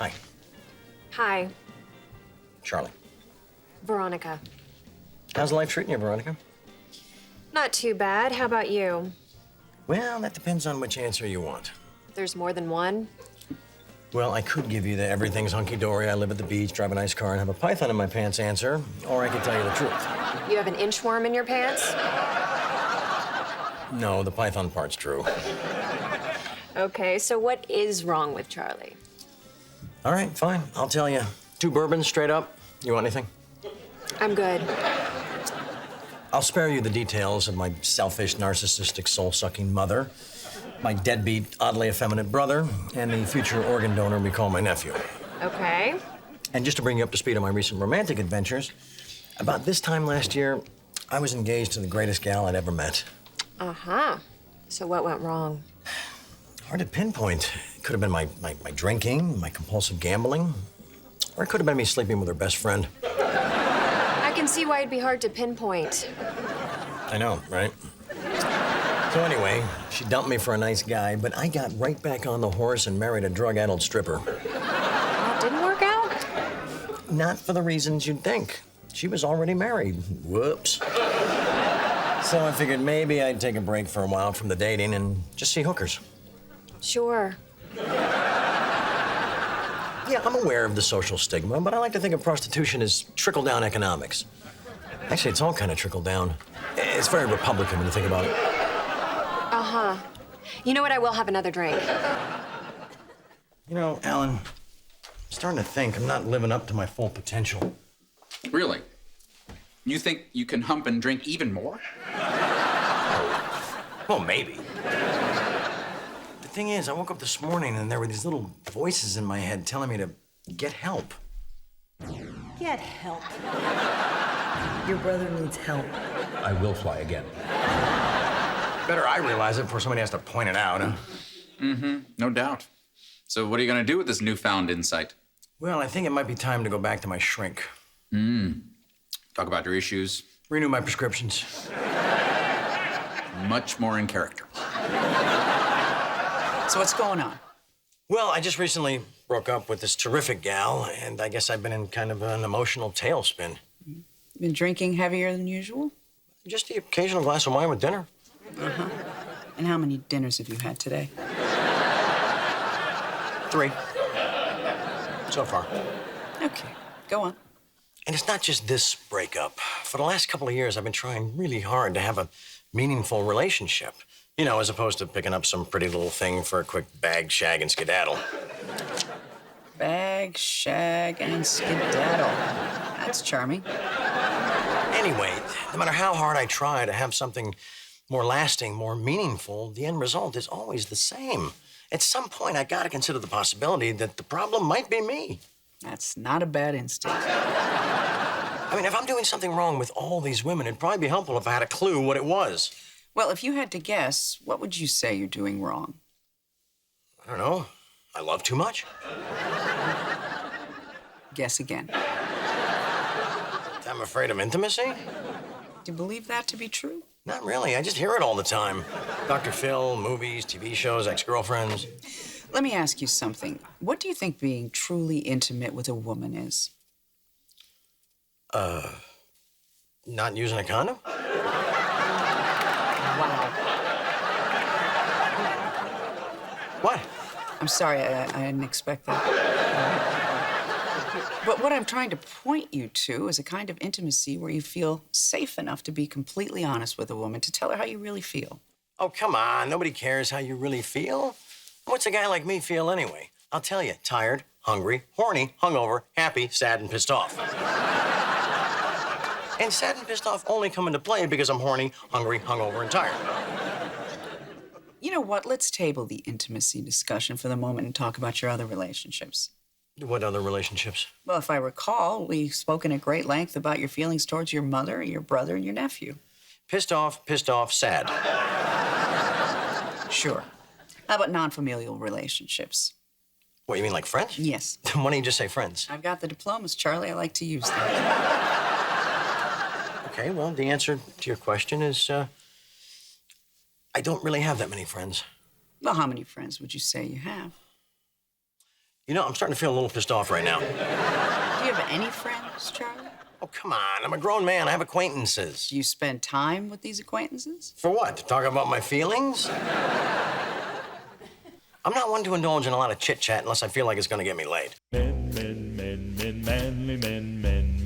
Hi. Hi, Charlie. Veronica. How's life treating you, Veronica? Not too bad. How about you? Well, that depends on which answer you want. There's more than one? Well, I could give you the everything's hunky-dory, I live at the beach, drive a nice car, and have a python in my pants answer, or I could tell you the truth. You have an inchworm in your pants? No, the python part's true. Okay, so what is wrong with Charlie? All right, fine, I'll tell you. 2 bourbons, straight up. You want anything? I'm good. I'll spare you the details of my selfish, narcissistic, soul-sucking mother, my deadbeat, oddly effeminate brother, and the future organ donor we call my nephew. Okay. And just to bring you up to speed on my recent romantic adventures, about this time last year, I was engaged to the greatest gal I'd ever met. Uh-huh. So what went wrong? Hard to pinpoint. It could have been my drinking, my compulsive gambling, or it could have been me sleeping with her best friend. I can see why it'd be hard to pinpoint. I know, right? So anyway, she dumped me for a nice guy, but I got right back on the horse and married a drug-addled stripper. That didn't work out? Not for the reasons you'd think. She was already married. Whoops. So I figured maybe I'd take a break for a while from the dating and just see hookers. Sure. Yeah, I'm aware of the social stigma, but I like to think of prostitution as trickle-down economics. Actually, it's all kind of trickle-down. It's very Republican when you think about it. Uh-huh. You know what? I will have another drink. You know, Alan, I'm starting to think I'm not living up to my full potential. Really? You think you can hump and drink even more? Well, maybe. The thing is, I woke up this morning and there were these little voices in my head telling me to get help. Get help. Your brother needs help. I will fly again. Better I realize it before somebody has to point it out. Mm-hmm, no doubt. So what are you gonna do with this newfound insight? Well, I think it might be time to go back to my shrink. Talk about your issues. Renew my prescriptions. Much more in character. So what's going on? Well, I just recently broke up with this terrific gal, and I guess I've been in kind of an emotional tailspin. Been drinking heavier than usual? Just the occasional glass of wine with dinner. Uh-huh. And how many dinners have you had today? 3. So far. Okay, go on. And it's not just this breakup. For the last couple of years, I've been trying really hard to have a meaningful relationship. You know, as opposed to picking up some pretty little thing for a quick bag, shag, and skedaddle. Bag, shag, and skedaddle. That's charming. Anyway, no matter how hard I try to have something more lasting, more meaningful, the end result is always the same. At some point, I gotta consider the possibility that the problem might be me. That's not a bad instinct. I mean, if I'm doing something wrong with all these women, it'd probably be helpful if I had a clue what it was. Well, if you had to guess, what would you say you're doing wrong? I don't know. I love too much. Guess again. I'm afraid of intimacy? Do you believe that to be true? Not really. I just hear it all the time. Dr. Phil, movies, TV shows, ex-girlfriends. Let me ask you something. What do you think being truly intimate with a woman is? Not using a condom? Wow. What? I'm sorry, I didn't expect that. But what I'm trying to point you to is a kind of intimacy where you feel safe enough to be completely honest with a woman, to tell her how you really feel. Oh, come on. Nobody cares how you really feel. What's a guy like me feel anyway? I'll tell you. Tired, hungry, horny, hungover, happy, sad, and pissed off. And sad and pissed off only come into play because I'm horny, hungry, hungover, and tired. You know what? Let's table the intimacy discussion for the moment and talk about your other relationships. What other relationships? Well, if I recall, we've spoken at great length about your feelings towards your mother, your brother, and your nephew. Pissed off, sad. Sure. How about non-familial relationships? What, you mean like friends? Yes. Why don't you just say friends? I've got the diplomas, Charlie. I like to use them. Okay, well, the answer to your question is, I don't really have that many friends. Well, how many friends would you say you have? You know, I'm starting to feel a little pissed off right now. Do you have any friends, Charlie? Oh, come on. I'm a grown man. I have acquaintances. Do you spend time with these acquaintances? For what? To talk about my feelings? I'm not one to indulge in a lot of chit-chat unless I feel like it's gonna get me laid. Men, manly men.